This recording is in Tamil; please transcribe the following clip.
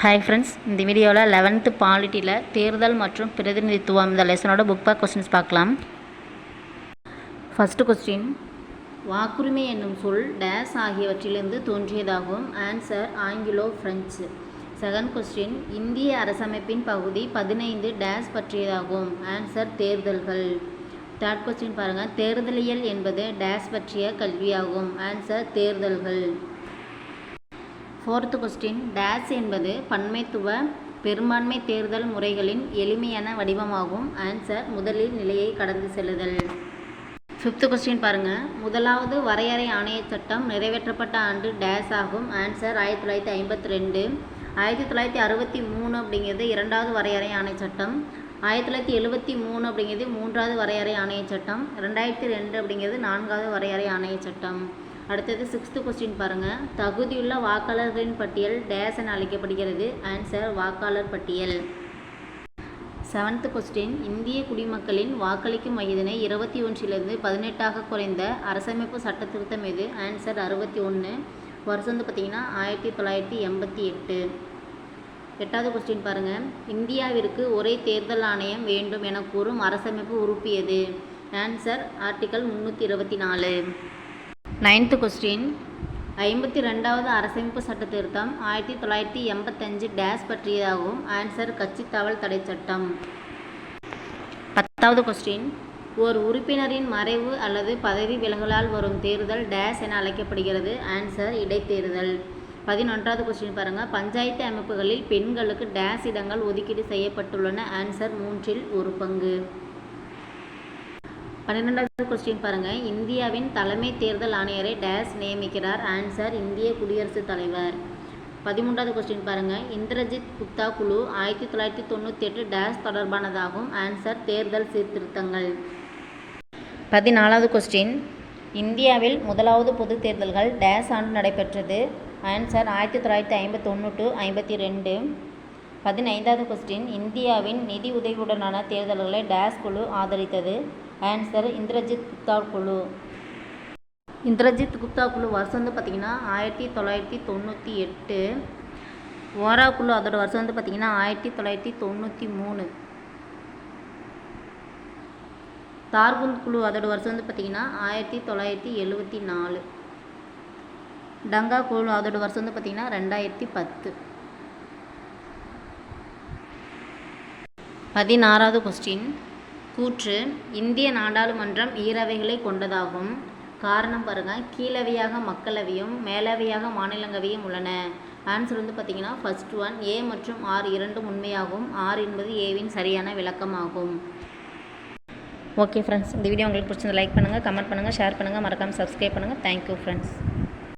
ஹாய் ஃப்ரெண்ட்ஸ், இந்த வீடியோவில் 11th பாலிட்டியில் தேர்தல் மற்றும் பிரதிநிதித்துவம் இந்த லெசனோட புக் பேக் கொஸ்டின்ஸ் பார்க்கலாம். ஃபஸ்ட்டு கொஸ்டின், வாக்குரிமை என்னும் சொல் டேஸ் ஆகியவற்றிலிருந்து தோன்றியதாகும். Answer Anglo French. Second question, இந்திய அரசமைப்பின் பகுதி 15 டேஸ் பற்றியதாகும். ஆன்சர் தேர்தல்கள். தேர்ட் கொஸ்டின் பாருங்கள், தேர்தலியல் என்பது டேஸ் பற்றிய கல்வியாகும். ஆன்சர் தேர்தல்கள். ஃபோர்த்து கொஸ்டின், டேஸ் என்பது பன்மைத்துவ பெரும்பான்மை தேர்தல் முறைகளின் எளிமையான வடிவமாகும். ஆன்சர் முதலில் நிலையை கடந்து செல்லுதல். ஃபிஃப்த்து கொஸ்டின் பாருங்கள், முதலாவது வரையறை ஆணைய சட்டம் நிறைவேற்றப்பட்ட ஆண்டு டேஸ் ஆகும். ஆன்சர் 1952. 1963 அப்படிங்கிறது இரண்டாவது வரையறை ஆணைய சட்டம். 1973 அப்படிங்கிறது மூன்றாவது வரையறை ஆணைய சட்டம். 2002 அப்படிங்கிறது நான்காவது வரையறை ஆணைய சட்டம். அடுத்தது சிக்ஸ்த்து கொஸ்டின் பாருங்கள், தகுதியுள்ள வாக்காளர்களின் பட்டியல் டேஸ் என அழைக்கப்படுகிறது. ஆன்சர் வாக்காளர் பட்டியல். செவன்த்து கொஸ்டின், இந்திய குடிமக்களின் வாக்களிக்கும் வயதினை 21 18 குறைந்த அரசமைப்பு சட்ட திருத்தம் எது? ஆன்சர் 61. வருஷம் வந்து பார்த்திங்கன்னா 1988. எட்டாவது கொஸ்டின் பாருங்கள், இந்தியாவிற்கு ஒரே தேர்தல் ஆணையம் வேண்டும் என கூறும் அரசமைப்பு உறுப்பு எது? Answer article 324. நைன்த்து கொஸ்டின், 52வது அரசமைப்பு சட்ட திருத்தம் 1985 டேஸ் பற்றியதாகும். ஆன்சர் கட்சித்தாவல் தடை சட்டம். 10வது கொஸ்டின், ஓர் உறுப்பினரின் மறைவு அல்லது பதவி விலகலால் வரும் தேர்தல் டேஸ் என அழைக்கப்படுகிறது. ஆன்சர் இடைத்தேர்தல். 11வது கொஸ்டின் பாருங்கள், பஞ்சாயத்து அமைப்புகளில் பெண்களுக்கு டேஸ் இடங்கள் ஒதுக்கீடு செய்யப்பட்டுள்ளன. ஆன்சர் 1/3. 12வது கொஸ்டின் பாருங்கள், இந்தியாவின் தலைமை தேர்தல் ஆணையரை டேஸ் நியமிக்கிறார். ஆன்சர் இந்திய குடியரசுத் தலைவர். 13வது கொஸ்டின் பாருங்கள், இந்திரஜித் குப்தா குழு 1998 டேஸ் தொடர்பானதாகும். ஆன்சர் தேர்தல் சீர்திருத்தங்கள். 14வது கொஸ்டின், இந்தியாவில் முதலாவது பொது தேர்தல்கள் டேஸ் ஆண்டு நடைபெற்றது. Answer 1951 to 52. 15வது கொஸ்டின், இந்தியாவின் நிதி உதவியுடனான தேர்தல்களை டேஸ் குழு ஆதரித்தது. ஆன்சர் இந்திரஜித் குப்தா குழு. இந்திரஜித் குப்தா குழு வருஷம் வந்து பார்த்திங்கன்னா 1998. ஓரா குழு அதோட வருஷம் வந்து பார்த்திங்கன்னா 1993. தார்குந்த் குழு அதோட வருஷம் வந்து பார்த்திங்கன்னா 1974. டங்கா குழு அதோட வருஷம் வந்து பார்த்திங்கன்னா 2010. 16வது கொஸ்டின், கூற்று இந்திய நாடாளுமன்றம் ஈரவைகளை கொண்டதாகும். காரணம் பாருங்கள், கீழவையாக மக்களவையும் மேலவையாக மாநிலங்களவையும் உள்ளன. ஆன்சர் வந்து பார்த்திங்கன்னா ஃபர்ஸ்ட் ஒன், ஏ மற்றும் ஆர் இரண்டும் உண்மையாகும். ஆர் என்பது ஏவின் சரியான விளக்கமாகும். ஓகே ஃப்ரெண்ட்ஸ், இந்த வீடியோ உங்களுக்கு பிடிச்சிருந்தா லைக் பண்ணுங்கள், கமெண்ட் பண்ணுங்கள், ஷேர் பண்ணுங்கள், மறக்காமல் சப்ஸ்கிரைப் பண்ணுங்கள். Thank you friends.